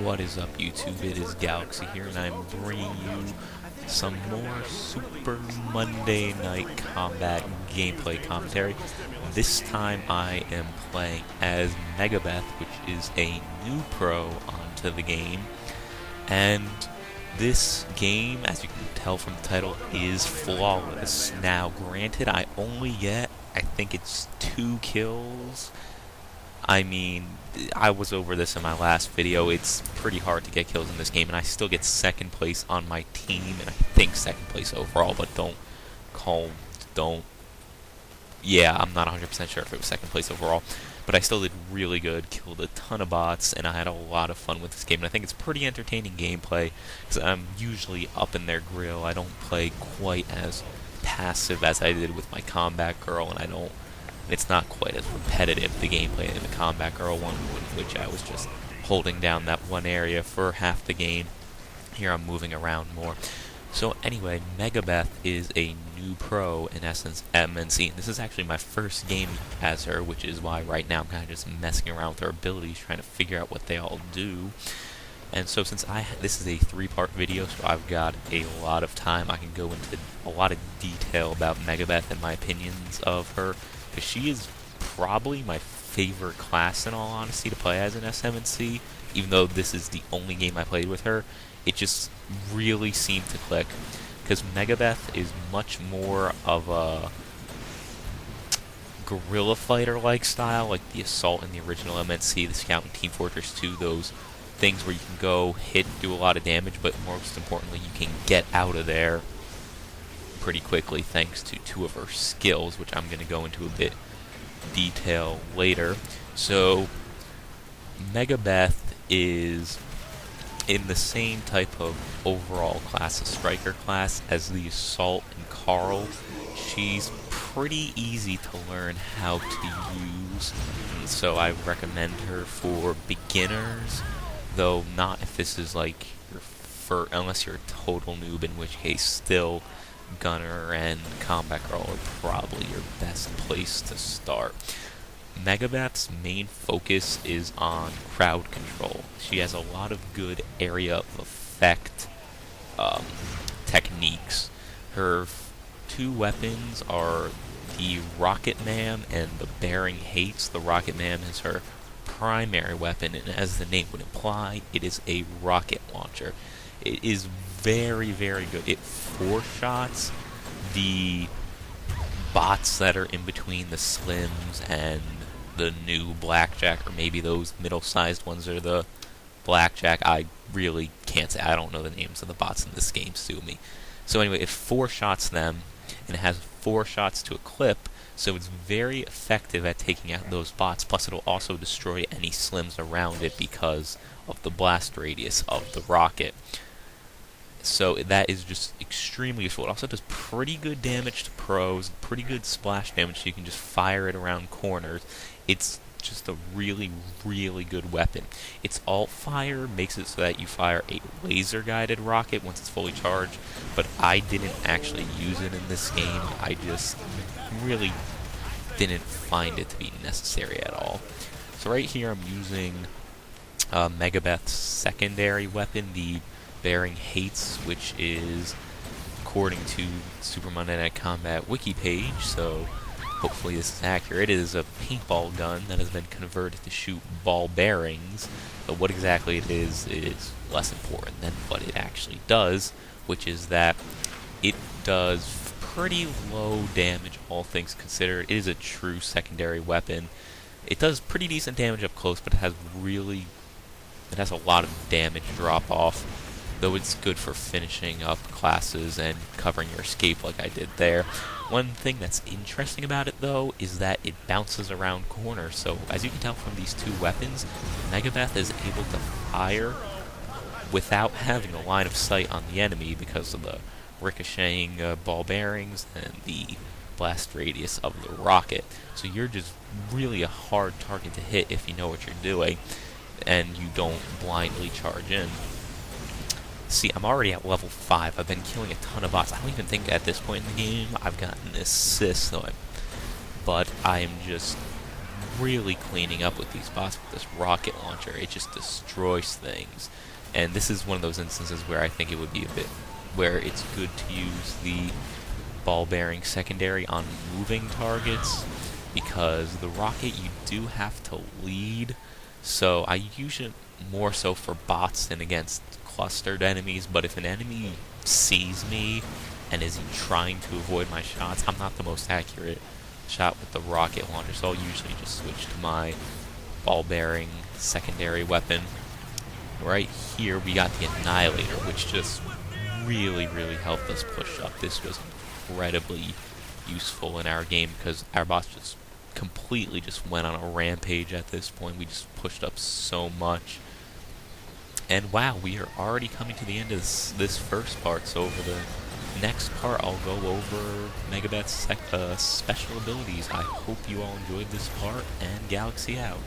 What is up, YouTube? It is Galaxy here, and I'm bringing you some more Super Monday Night Combat gameplay commentary. This time I am playing as Megabeth, which is a new pro onto the game. And this game, as you can tell from the title, is flawless. Now, granted, I only get, I think it's 2 kills. I mean, I was over this in my last video. It's pretty hard to get kills in this game, and I still get second place on my team, and I think second place overall, but yeah, I'm not 100% sure if it was second place overall, but I still did really good, killed a ton of bots, and I had a lot of fun with this game, and I think it's pretty entertaining gameplay, because I'm usually up in their grill. I don't play quite as passive as I did with my Combat Girl, and it's not quite as repetitive, the gameplay in the Combat Girl one, in which I was just holding down that one area for half the game. Here I'm moving around more. So anyway, Megabeth is a new pro, in essence, MNC. And this is actually my first game as her, which is why right now I'm kind of just messing around with her abilities, trying to figure out what they all do. And so since this is a 3-part video, so I've got a lot of time, I can go into a lot of detail about Megabeth and my opinions of her. Because she is probably my favorite class, in all honesty, to play as an SMNC. Even though this is the only game I played with her, it just really seemed to click. Because Megabeth is much more of a guerrilla fighter-like style, like the Assault in the original MNC, the Scout in Team Fortress 2, those things where you can go, hit, do a lot of damage, but most importantly, you can get out of there pretty quickly thanks to 2 of her skills, which I'm going to go into a bit detail later. So Megabeth is in the same type of overall class, a striker class, as the Assault and Carl. She's pretty easy to learn how to use, and so I recommend her for beginners, though not if this is like unless you're a total noob, in which case still Gunner and Combat Girl are probably your best place to start. Megabeth's main focus is on crowd control. She has a lot of good area of effect techniques. Her 2 weapons are the Rocket Man and the Bearing Hates. The Rocket Man is her primary weapon, and as the name would imply, it is a rocket launcher. It is very, very good. It 4-shots the bots that are in between the Slims and the new Blackjack, or maybe those middle-sized ones are the Blackjack. I really can't say. I don't know the names of the bots in this game, sue me. So anyway, it 4-shots them, and it has 4 shots to a clip, so it's very effective at taking out those bots. Plus, it'll also destroy any Slims around it because of the blast radius of the rocket. So that is just extremely useful. It also does pretty good damage to pros, pretty good splash damage, so you can just fire it around corners. It's just a really, really good weapon. Its alt fire makes it so that you fire a laser-guided rocket once it's fully charged, but I didn't actually use it in this game. I just really didn't find it to be necessary at all. So right here I'm using Megabeth's secondary weapon, the Bearing Hates, which is, according to Super Monday Night Combat wiki page, so hopefully this is accurate, it is a paintball gun that has been converted to shoot ball bearings. But what exactly it is less important than what it actually does, which is that it does pretty low damage, all things considered. It is a true secondary weapon. It does pretty decent damage up close, but it has a lot of damage drop off, though it's good for finishing up classes and covering your escape like I did there. One thing that's interesting about it, though, is that it bounces around corners. So, as you can tell from these 2 weapons, Megabeth is able to fire without having a line of sight on the enemy because of the ricocheting ball bearings and the blast radius of the rocket. So you're just really a hard target to hit if you know what you're doing and you don't blindly charge in. See, I'm already at level 5. I've been killing a ton of bots. I don't even think at this point in the game I've gotten an assist, but I am just really cleaning up with these bots with this rocket launcher. It just destroys things. And this is one of those instances where I think it would be a bit where it's good to use the ball bearing secondary on moving targets, because the rocket you do have to lead. So I use it more so for bots than against clustered enemies, but if an enemy sees me and is trying to avoid my shots, I'm not the most accurate shot with the rocket launcher, so I'll usually just switch to my ball-bearing secondary weapon. Right here we got the Annihilator, which just really helped us push up. This was incredibly useful in our game because our boss just completely just went on a rampage at this point. We just pushed up so much. And wow, we are already coming to the end of this first part, so over the next part I'll go over Megabeth's special abilities. I hope you all enjoyed this part, and Galaxy out.